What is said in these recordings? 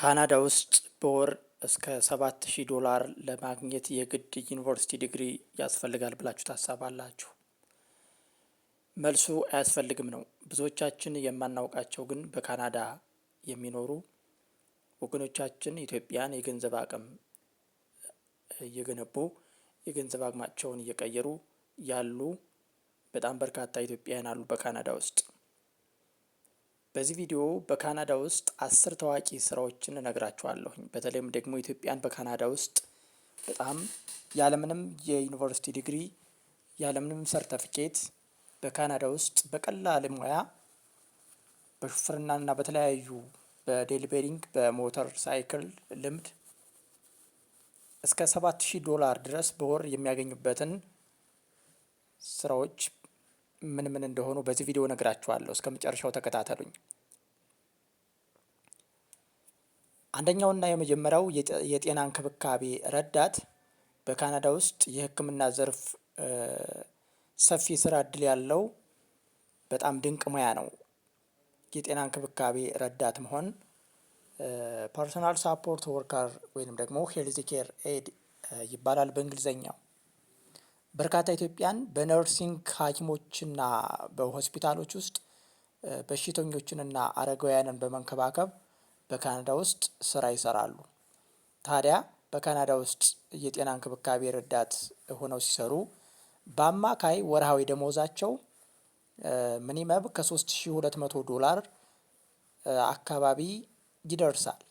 ካናዳ ውስጥ በወር እስከ $7000 ለማግኘት የግድ ዩኒቨርሲቲ ዲግሪ ያስፈልጋል ብላችሁ ታስባላችሁ? መልሱ አያስፈልግም ነው። ብዙዎቻችን የማናውቃቸው ግን በካናዳ የሚኖሩ ወገኖቻችን ኢትዮጵያን የገንዘብ አቅም እየገነቡ የገንዘብ አቅማቸውን እየቀየሩ ያሉ በጣም በርካታ ኢትዮጵያውያን አሉ በካናዳ ውስጥ። በዚህ ቪዲዮ በካናዳ ውስጥ 10 ታዋቂ ስራዎችን እነግራችኋለሁኝ። በተለይም ደግሞ ኢትዮጵያን በካናዳ ውስጥ በጣም ያለምንም የዩኒቨርሲቲ ዲግሪ ያለምንም ሰርተፊኬት በካናዳ ውስጥ በቀላል ሙያ በሹፍርናና በተለያዩ በዴሊቨሪንግ በሞተር ሳይክል ልምድ እስከ $7000 ድረስ በወር የሚያገኙበትን ስራዎች ምን ምን እንደሆኑ በዚህ ቪዲዮ እነግራችኋለሁ። እስከ መጨረሻው ተከታተሉኝ። አንደኛውና የመጀመሪያው የጤና እንክብካቤ ረዳት በካናዳ ውስጥ የሕክምና ዘርፍ ሰፊ ስራ እድል ያለው በጣም ድንቅ ሙያ ነው። የጤና እንክብካቤ ረዳት መሆን ፐርሰናል ሳፖርት ወርከር ወይንም ደግሞ ሄልዝ ኬር ኤድ ይባላል በእንግሊዘኛው። በርካታ ኢትዮጵያን በነርሲንግ ሐኪሞችና በሆስፒታሎች ውስጥ በሽተኞችንና አረጋውያንን በመንከባከብ በካናዳ ውስጥ ስራ ይሰራሉ። ታዲያ በካናዳ ውስጥ የጤና እንክብካቤ ረዳት ሆነው ሲሰሩ በአማካይ ወርሃዊ ደሞዛቸው ሚኒመም ከ$3200 አካባቢ ይደርሳል።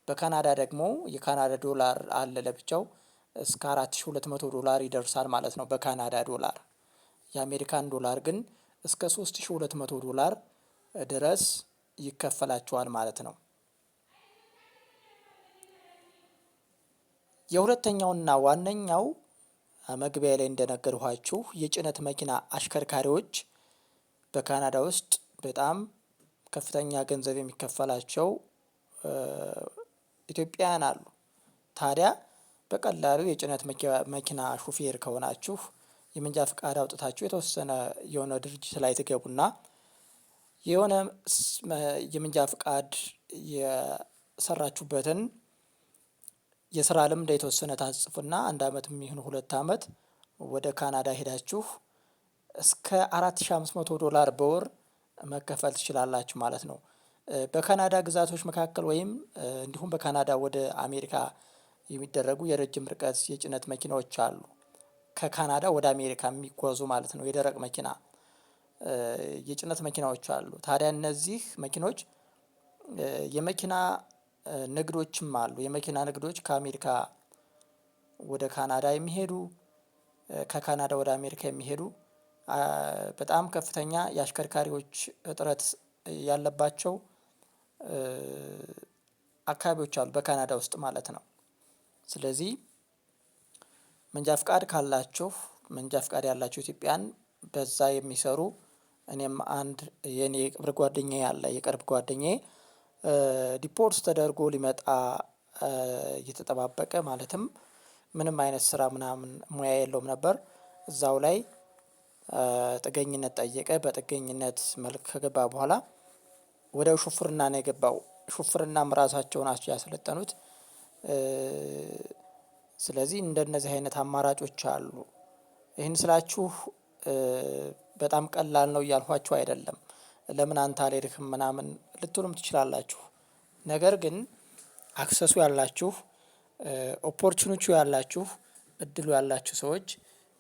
በካናዳ ደግሞ የካናዳ ዶላር አለ ለብቻው እስከ $4200 ይደርሳል ማለት ነው በካናዳ ዶላር። የአሜሪካን ዶላር ግን እስከ $3200 ድረስ ይከፈላቸዋል ማለት ነው። የሁለተኛውና ዋነኛው መግቢያ ላይ እንደነገርኋችሁ የጭነት መኪና አሽከርካሪዎች በካናዳ ውስጥ በጣም ከፍተኛ ገንዘብ የሚከፈላቸው ኢትዮጵያውያን አሉ። ታዲያ በቀላሉ የጭነት መኪና ሹፌር ከሆናችሁ የመንጃ ፍቃድ አውጥታችሁ የተወሰነ የሆነ ድርጅት ላይ ትገቡና የሆነ የመንጃ ፍቃድ የሰራችሁበትን የስራ ልምድ የተወሰነ ታጽፉና 1 አመት የሚሆን 2 አመት ወደ ካናዳ ሄዳችሁ እስከ $4500 በወር መከፈል ትችላላችሁ ማለት ነው። በካናዳ ግዛቶች መካከል ወይም እንዲሁም በካናዳ ወደ አሜሪካ የሚደረጉ የረጅም ርቀት የጭነት መኪናዎች አሉ። ከካናዳ ወደ አሜሪካ የሚጓዙ ማለት ነው። የደረቅ መኪና የጭነት መኪናዎች አሉ። ታዲያ እነዚህ መኪኖች የመኪና ንግዶችም አሉ። የመኪና ንግዶች ከአሜሪካ ወደ ካናዳ የሚሄዱ ከካናዳ ወደ አሜሪካ የሚሄዱ በጣም ከፍተኛ የአሽከርካሪዎች እጥረት ያለባቸው አካባቢዎች አሉ በካናዳ ውስጥ ማለት ነው። ስለዚህ መንጃ ፍቃድ ካላችሁ መንጃ ፍቃድ ያላችሁ ኢትዮጵያን በዛ የሚሰሩ እኔም አንድ የኔ የቅርብ ጓደኛዬ አለ። የቅርብ ጓደኛዬ ዲፖርት ተደርጎ ሊመጣ እየተጠባበቀ ማለትም ምንም አይነት ስራ ምናምን ሙያ የለውም ነበር። እዛው ላይ ጥገኝነት ጠየቀ። በጥገኝነት መልክ ከገባ በኋላ ወደ ሹፍርና ነው የገባው። ሹፍርናም ራሳቸው ናቸው ያሰለጠኑት። ስለዚህ እንደነዚህ አይነት አማራጮች አሉ። ይህን ስላችሁ በጣም ቀላል ነው እያልኋችሁ አይደለም። ለምን አንተ አልሄድክም ምናምን ልትሉም ትችላላችሁ። ነገር ግን አክሰሱ ያላችሁ ኦፖርቹኒቲው ያላችሁ እድሉ ያላችሁ ሰዎች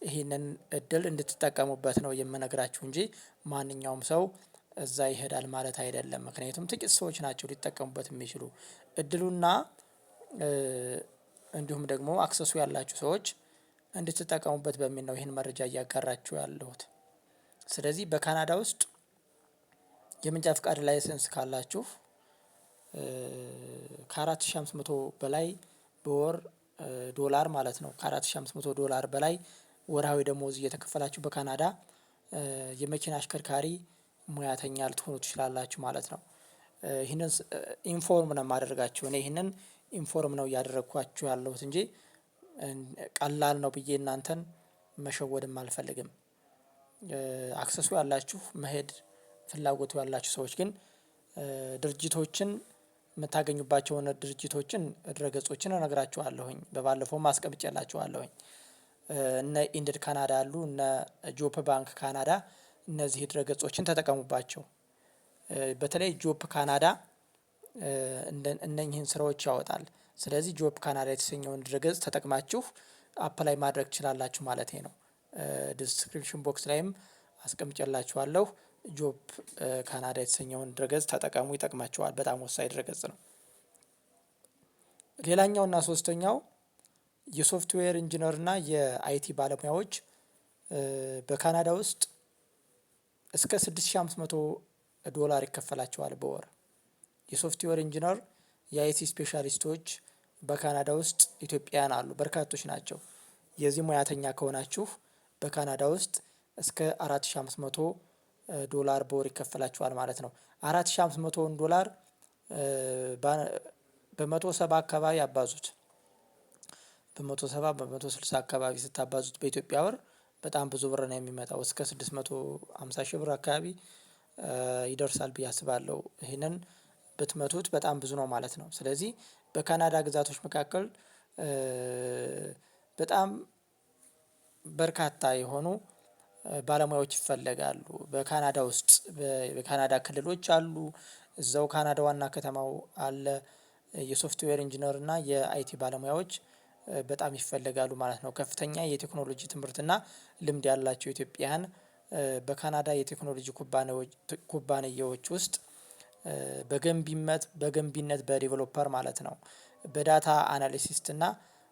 ይህንን እድል እንድትጠቀሙበት ነው የምነግራችሁ እንጂ ማንኛውም ሰው እዛ ይሄዳል ማለት አይደለም። ምክንያቱም ጥቂት ሰዎች ናቸው ሊጠቀሙበት የሚችሉ እድሉና እንዲሁም ደግሞ አክሰሱ ያላችሁ ሰዎች እንድትጠቀሙበት በሚል ነው ይህን መረጃ እያጋራችሁ ያለሁት። ስለዚህ በካናዳ ውስጥ የመንጃ ፍቃድ ላይሰንስ ካላችሁ ከ$4500 በላይ በወር ዶላር ማለት ነው $4500 በላይ ወርሃዊ ደሞዝ እየተከፈላችሁ በካናዳ የመኪና አሽከርካሪ ሙያተኛ ልትሆኑ ትችላላችሁ ማለት ነው። ይህንን ኢንፎርም ነው የማደርጋችሁ። እኔ ይህንን ኢንፎርም ነው እያደረግኳችሁ ያለሁት እንጂ ቀላል ነው ብዬ እናንተን መሸወድም አልፈልግም። አክሰሱ ያላችሁ መሄድ ፍላጎቱ ያላችሁ ሰዎች ግን ድርጅቶችን የምታገኙባቸውን ድርጅቶችን ድረገጾችን እነግራችኋለሁኝ። በባለፈውም አስቀምጬላችኋለሁኝ። እነ ኢንድድ ካናዳ አሉ፣ እነ ጆፕ ባንክ ካናዳ። እነዚህ ድረገጾችን ተጠቀሙባቸው። በተለይ ጆፕ ካናዳ እነኚህን ስራዎች ያወጣል። ስለዚህ ጆፕ ካናዳ የተሰኘውን ድረገጽ ተጠቅማችሁ አፕላይ ማድረግ ትችላላችሁ ማለት ነው። ዲስክሪፕሽን ቦክስ ላይም አስቀምጬላችኋለሁ። ጆፕ ካናዳ የተሰኘውን ድረገጽ ተጠቀሙ፣ ይጠቅማችኋል። በጣም ወሳኝ ድረገጽ ነው። ሌላኛውና ሶስተኛው የሶፍትዌር ኢንጂነር እና የአይቲ ባለሙያዎች በካናዳ ውስጥ እስከ $6500 ይከፈላቸዋል በወር። የሶፍትዌር ኢንጂነር የአይቲ ስፔሻሊስቶች በካናዳ ውስጥ ኢትዮጵያውያን አሉ፣ በርካቶች ናቸው። የዚህ ሙያተኛ ከሆናችሁ በካናዳ ውስጥ እስከ $4500 በወር ይከፈላችኋል ማለት ነው። $4500 በ170 አካባቢ አባዙት። በ170 በ160 አካባቢ ስታባዙት በኢትዮጵያ ብር በጣም ብዙ ብር ነው የሚመጣው። እስከ 650 ሺህ ብር አካባቢ ይደርሳል ብዬ አስባለሁ። ይህንን ብትመቱት በጣም ብዙ ነው ማለት ነው። ስለዚህ በካናዳ ግዛቶች መካከል በጣም በርካታ የሆኑ ባለሙያዎች ይፈለጋሉ። በካናዳ ውስጥ በካናዳ ክልሎች አሉ። እዛው ካናዳ ዋና ከተማው አለ። የሶፍትዌር ኢንጂነር እና የአይቲ ባለሙያዎች በጣም ይፈለጋሉ ማለት ነው። ከፍተኛ የቴክኖሎጂ ትምህርትና ልምድ ያላቸው ኢትዮጵያውያን በካናዳ የቴክኖሎጂ ኩባንያዎች ውስጥ በገንቢነት በዲቨሎፐር ማለት ነው፣ በዳታ አናሊሲስት እና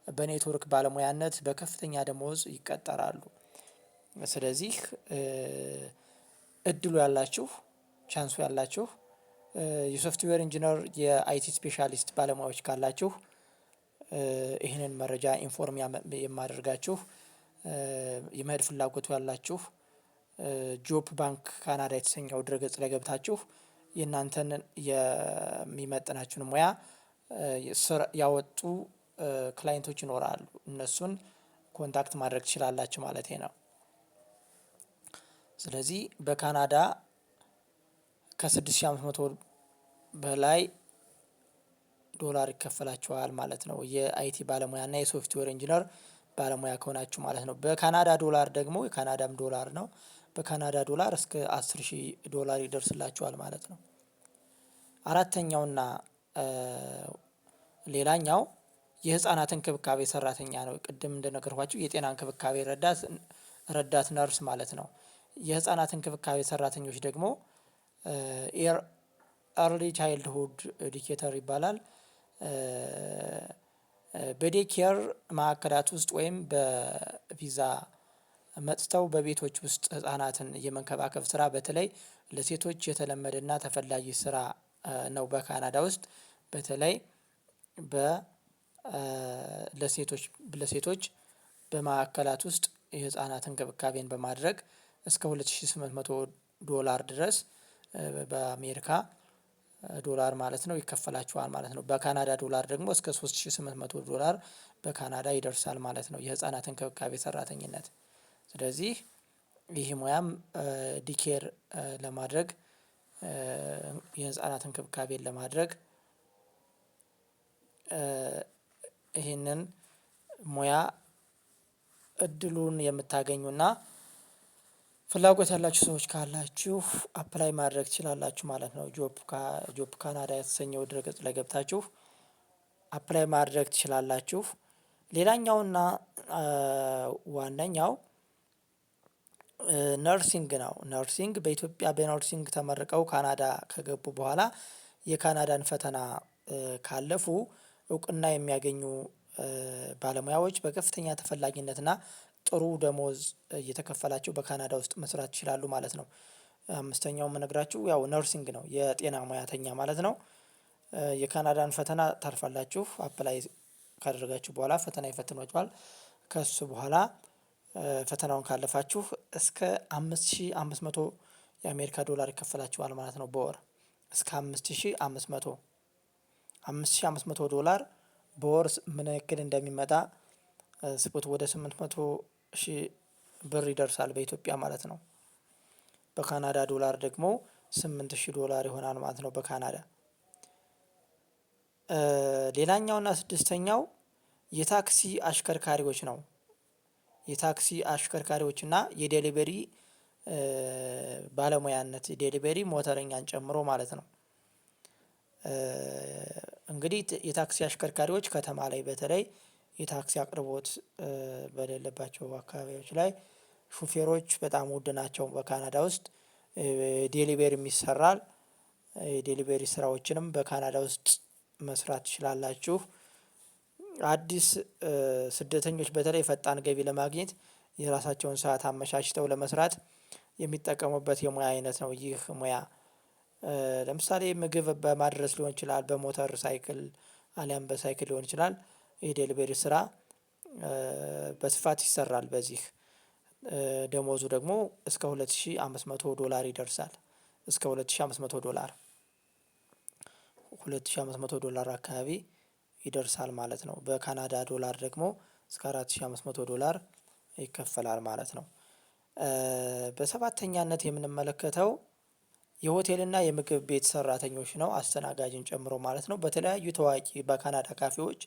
በኔትወርክ ባለሙያነት በከፍተኛ ደሞዝ ይቀጠራሉ። ስለዚህ እድሉ ያላችሁ፣ ቻንሱ ያላችሁ የሶፍትዌር ኢንጂነር የአይቲ ስፔሻሊስት ባለሙያዎች ካላችሁ ይህንን መረጃ ኢንፎርም የማደርጋችሁ የመሄድ ፍላጎቱ ያላችሁ ጆፕ ባንክ ካናዳ የተሰኘው ድረገጽ ላይ ገብታችሁ የእናንተን የሚመጥናችሁን ሙያ ያወጡ ክላይንቶች ይኖራሉ። እነሱን ኮንታክት ማድረግ ትችላላችሁ ማለት ነው። ስለዚህ በካናዳ ከ6500 በላይ ዶላር ይከፈላችኋል ማለት ነው። የአይቲ ባለሙያ እና የሶፍትዌር ኢንጂነር ባለሙያ ከሆናችሁ ማለት ነው። በካናዳ ዶላር ደግሞ የካናዳም ዶላር ነው። በካናዳ ዶላር እስከ $10,000 ይደርስላችኋል ማለት ነው። አራተኛውና ሌላኛው የህፃናት እንክብካቤ ሰራተኛ ነው። ቅድም እንደነገርኳችሁ የጤና እንክብካቤ ረዳት ነርስ ማለት ነው። የህፃናት እንክብካቤ ሰራተኞች ደግሞ ኤርሊ ቻይልድሁድ ኤዱኬተር ይባላል። በዴኬር ማዕከላት ውስጥ ወይም በቪዛ መጥተው በቤቶች ውስጥ ህፃናትን የመንከባከብ ስራ በተለይ ለሴቶች የተለመደና ተፈላጊ ስራ ነው። በካናዳ ውስጥ በተለይ ለሴቶች በማዕከላት ውስጥ የህፃናት እንክብካቤን በማድረግ እስከ $2800 ድረስ በአሜሪካ ዶላር ማለት ነው ይከፈላችኋል ማለት ነው። በካናዳ ዶላር ደግሞ እስከ $3800 በካናዳ ይደርሳል ማለት ነው የህፃናት እንክብካቤ ሰራተኝነት። ስለዚህ ይህ ሙያም ዲኬር ለማድረግ የህፃናት እንክብካቤን ለማድረግ ይህንን ሙያ እድሉን የምታገኙና ፍላጎት ያላችሁ ሰዎች ካላችሁ አፕላይ ማድረግ ትችላላችሁ ማለት ነው። ጆፕ ካናዳ የተሰኘው ድረገጽ ላይ ገብታችሁ አፕላይ ማድረግ ትችላላችሁ። ሌላኛውና ዋነኛው ነርሲንግ ነው። ነርሲንግ በኢትዮጵያ በነርሲንግ ተመርቀው ካናዳ ከገቡ በኋላ የካናዳን ፈተና ካለፉ እውቅና የሚያገኙ ባለሙያዎች በከፍተኛ ተፈላጊነትና ጥሩ ደሞዝ እየተከፈላቸው በካናዳ ውስጥ መስራት ይችላሉ ማለት ነው። አምስተኛው የምነግራችሁ ያው ነርሲንግ ነው፣ የጤና ሙያተኛ ማለት ነው። የካናዳን ፈተና ታልፋላችሁ። አፕላይ ካደረጋችሁ በኋላ ፈተና ይፈትኗችኋል። ከሱ በኋላ ፈተናውን ካለፋችሁ እስከ $5500 የአሜሪካ ዶላር ይከፈላችኋል ማለት ነው በወር እስከ $5500 በወር ምን ያክል እንደሚመጣ ስፖት ወደ 800,000 ብር ይደርሳል በኢትዮጵያ ማለት ነው። በካናዳ ዶላር ደግሞ $8000 ይሆናል ማለት ነው በካናዳ። ሌላኛውና ስድስተኛው የታክሲ አሽከርካሪዎች ነው። የታክሲ አሽከርካሪዎችና የዴሊቨሪ ባለሙያነት ዴሊቨሪ ሞተረኛን ጨምሮ ማለት ነው። እንግዲህ የታክሲ አሽከርካሪዎች ከተማ ላይ በተለይ የታክሲ አቅርቦት በሌለባቸው አካባቢዎች ላይ ሹፌሮች በጣም ውድ ናቸው። በካናዳ ውስጥ ዴሊቨሪም ይሰራል። የዴሊቨሪ ስራዎችንም በካናዳ ውስጥ መስራት ትችላላችሁ። አዲስ ስደተኞች በተለይ ፈጣን ገቢ ለማግኘት የራሳቸውን ሰዓት አመቻችተው ለመስራት የሚጠቀሙበት የሙያ አይነት ነው። ይህ ሙያ ለምሳሌ ምግብ በማድረስ ሊሆን ይችላል፣ በሞተር ሳይክል አሊያም በሳይክል ሊሆን ይችላል። የዴሊቨሪ ስራ በስፋት ይሰራል። በዚህ ደሞዙ ደግሞ እስከ $2500 ይደርሳል። እስከ $2500 $2500 አካባቢ ይደርሳል ማለት ነው። በካናዳ ዶላር ደግሞ እስከ $4500 ይከፈላል ማለት ነው። በሰባተኛነት የምንመለከተው የሆቴልና የምግብ ቤት ሰራተኞች ነው፣ አስተናጋጅን ጨምሮ ማለት ነው። በተለያዩ ታዋቂ በካናዳ ካፌዎች፣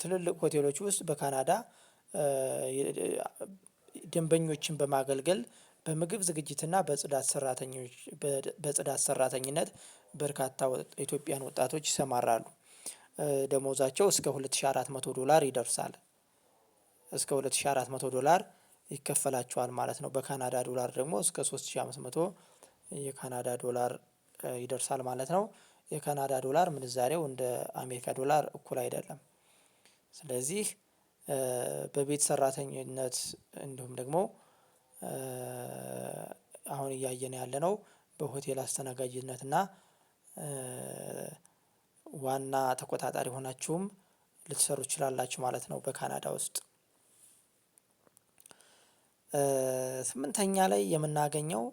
ትልልቅ ሆቴሎች ውስጥ በካናዳ ደንበኞችን በማገልገል በምግብ ዝግጅትና በጽዳት ሰራተኝነት በርካታ ኢትዮጵያን ወጣቶች ይሰማራሉ። ደሞዛቸው እስከ $2400 ይደርሳል። እስከ $2400 ይከፈላቸዋል ማለት ነው። በካናዳ ዶላር ደግሞ እስከ 3500 የካናዳ ዶላር ይደርሳል ማለት ነው። የካናዳ ዶላር ምንዛሬው እንደ አሜሪካ ዶላር እኩል አይደለም። ስለዚህ በቤት ሰራተኝነት እንዲሁም ደግሞ አሁን እያየን ያለነው በሆቴል አስተናጋጅነት እና ዋና ተቆጣጣሪ ሆናችሁም ልትሰሩ ትችላላችሁ ማለት ነው በካናዳ ውስጥ። ስምንተኛ ላይ የምናገኘው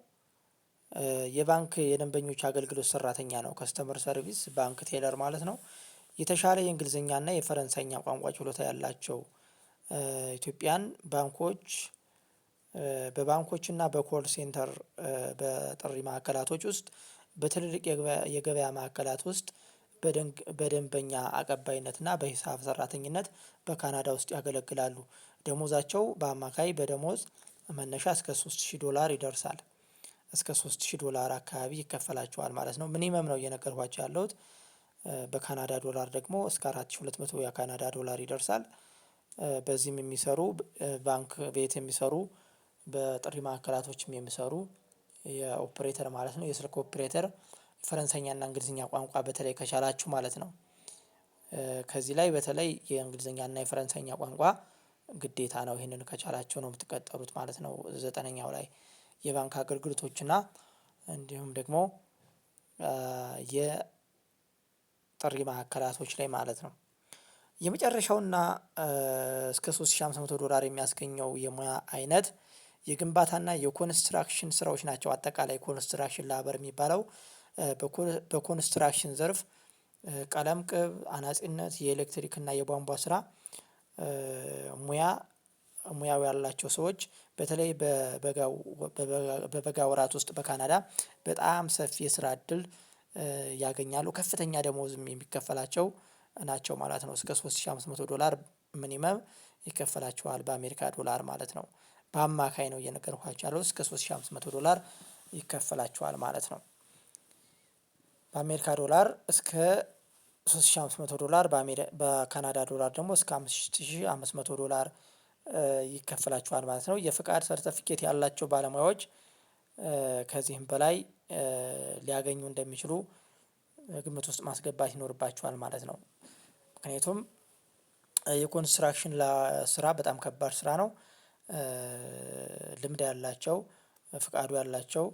የባንክ የደንበኞች አገልግሎት ሰራተኛ ነው። ከስተመር ሰርቪስ ባንክ ቴለር ማለት ነው። የተሻለ የእንግሊዝኛና የፈረንሳይኛ ቋንቋ ችሎታ ያላቸው ኢትዮጵያን ባንኮች በባንኮችና በኮል ሴንተር በጥሪ ማዕከላቶች ውስጥ በትልልቅ የገበያ ማዕከላት ውስጥ በደንበኛ አቀባይነትና በሂሳብ ሰራተኝነት በካናዳ ውስጥ ያገለግላሉ። ደሞዛቸው በአማካይ በደሞዝ መነሻ እስከ $3000 ይደርሳል። እስከ $3000 አካባቢ ይከፈላቸዋል ማለት ነው። ሚኒመም ነው እየነገርኳቸው ያለሁት። በካናዳ ዶላር ደግሞ እስከ $4200 የካናዳ ዶላር ይደርሳል። በዚህም የሚሰሩ ባንክ ቤት የሚሰሩ በጥሪ ማዕከላቶችም የሚሰሩ የኦፕሬተር ማለት ነው፣ የስልክ ኦፕሬተር ፈረንሳይኛና እንግሊዝኛ ቋንቋ በተለይ ከቻላችሁ ማለት ነው። ከዚህ ላይ በተለይ የእንግሊዝኛና የፈረንሳይኛ ቋንቋ ግዴታ ነው። ይህንን ከቻላችሁ ነው የምትቀጠሩት ማለት ነው። 9ኛው ላይ የባንክ አገልግሎቶችና እንዲሁም ደግሞ የጥሪ ማዕከላቶች ላይ ማለት ነው። የመጨረሻውና እስከ $3500 የሚያስገኘው የሙያ አይነት የግንባታና የኮንስትራክሽን ስራዎች ናቸው። አጠቃላይ ኮንስትራክሽን ላበር የሚባለው በኮንስትራክሽን ዘርፍ ቀለም ቅብ፣ አናጺነት፣ የኤሌክትሪክ እና የቧንቧ ስራ ሙያው ያላቸው ሰዎች በተለይ በበጋ ወራት ውስጥ በካናዳ በጣም ሰፊ የስራ እድል ያገኛሉ። ከፍተኛ ደሞዝም የሚከፈላቸው ናቸው ማለት ነው። እስከ $3500 ሚኒመም ይከፈላቸዋል በአሜሪካ ዶላር ማለት ነው። በአማካይ ነው እየነገርኳቸው ያለው። እስከ $3500 ይከፈላቸዋል ማለት ነው። በአሜሪካ ዶላር እስከ $3500፣ በካናዳ ዶላር ደግሞ እስከ $5500 ይከፈላቸዋል ማለት ነው። የፍቃድ ሰርተፊኬት ያላቸው ባለሙያዎች ከዚህም በላይ ሊያገኙ እንደሚችሉ ግምት ውስጥ ማስገባት ይኖርባቸዋል ማለት ነው። ምክንያቱም የኮንስትራክሽን ስራ በጣም ከባድ ስራ ነው። ልምድ ያላቸው፣ ፍቃዱ ያላቸው፣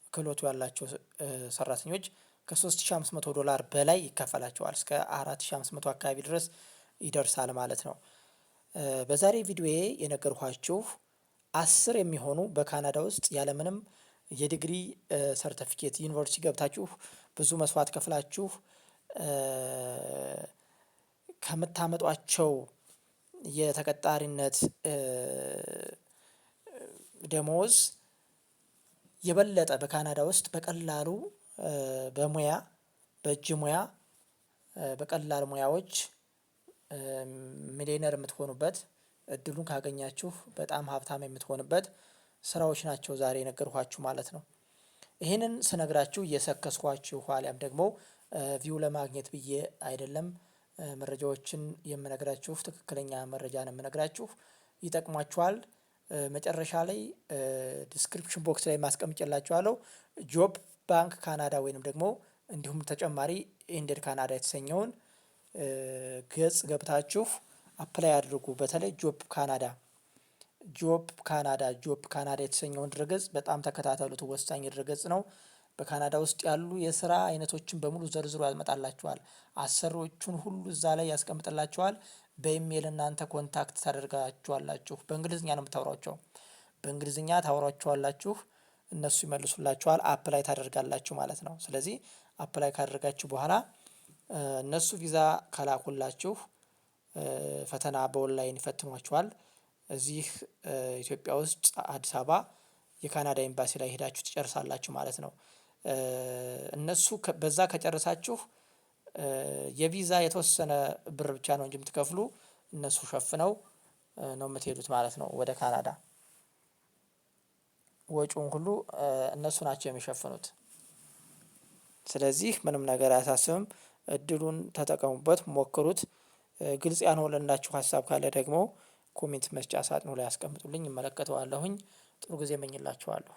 ክህሎቱ ያላቸው ሰራተኞች ከ$3500 በላይ ይከፈላቸዋል። እስከ $4500 አካባቢ ድረስ ይደርሳል ማለት ነው። በዛሬ ቪዲዮዬ የነገርኳችሁ 10 የሚሆኑ በካናዳ ውስጥ ያለምንም የዲግሪ ሰርተፊኬት ዩኒቨርሲቲ ገብታችሁ ብዙ መስዋዕት ከፍላችሁ ከምታመጧቸው የተቀጣሪነት ደሞዝ የበለጠ በካናዳ ውስጥ በቀላሉ በሙያ በእጅ ሙያ በቀላል ሙያዎች ሚሊየነር የምትሆኑበት እድሉን ካገኛችሁ በጣም ሀብታም የምትሆንበት ስራዎች ናቸው ዛሬ የነገርኳችሁ ማለት ነው። ይህንን ስነግራችሁ እየሰከስኳችሁ አሊያም ደግሞ ቪው ለማግኘት ብዬ አይደለም። መረጃዎችን የምነግራችሁ ትክክለኛ መረጃ ነው የምነግራችሁ፣ ይጠቅሟችኋል። መጨረሻ ላይ ዲስክሪፕሽን ቦክስ ላይ ማስቀምጬላችኋለሁ ጆብ ባንክ ካናዳ ወይንም ደግሞ እንዲሁም ተጨማሪ ኢንዴድ ካናዳ የተሰኘውን ገጽ ገብታችሁ አፕላይ አድርጉ። በተለይ ጆብ ካናዳ የተሰኘውን ድረገጽ በጣም ተከታተሉት፣ ወሳኝ ድረገጽ ነው። በካናዳ ውስጥ ያሉ የስራ አይነቶችን በሙሉ ዘርዝሮ ያመጣላችኋል። አሰሪዎቹን ሁሉ እዛ ላይ ያስቀምጥላችኋል። በኢሜል እናንተ ኮንታክት ታደርጋችኋላችሁ። በእንግሊዝኛ ነው የምታወሯቸው፣ በእንግሊዝኛ ታወሯቸዋላችሁ፣ እነሱ ይመልሱላችኋል። አፕላይ ታደርጋላችሁ ማለት ነው። ስለዚህ አፕላይ ካደረጋችሁ በኋላ እነሱ ቪዛ ከላኩላችሁ ፈተና በኦንላይን ይፈትኗችኋል። እዚህ ኢትዮጵያ ውስጥ አዲስ አበባ የካናዳ ኤምባሲ ላይ ሄዳችሁ ትጨርሳላችሁ ማለት ነው። እነሱ በዛ ከጨረሳችሁ የቪዛ የተወሰነ ብር ብቻ ነው እንጂ የምትከፍሉ፣ እነሱ ሸፍነው ነው የምትሄዱት ማለት ነው ወደ ካናዳ። ወጪውን ሁሉ እነሱ ናቸው የሚሸፍኑት። ስለዚህ ምንም ነገር አያሳስብም። እድሉን ተጠቀሙበት፣ ሞክሩት። ግልጽ ያልሆነላችሁ ሀሳብ ካለ ደግሞ ኮሜንት መስጫ ሳጥኑ ላይ አስቀምጡልኝ፣ እመለከተዋለሁኝ። ጥሩ ጊዜ እመኝላችኋለሁ።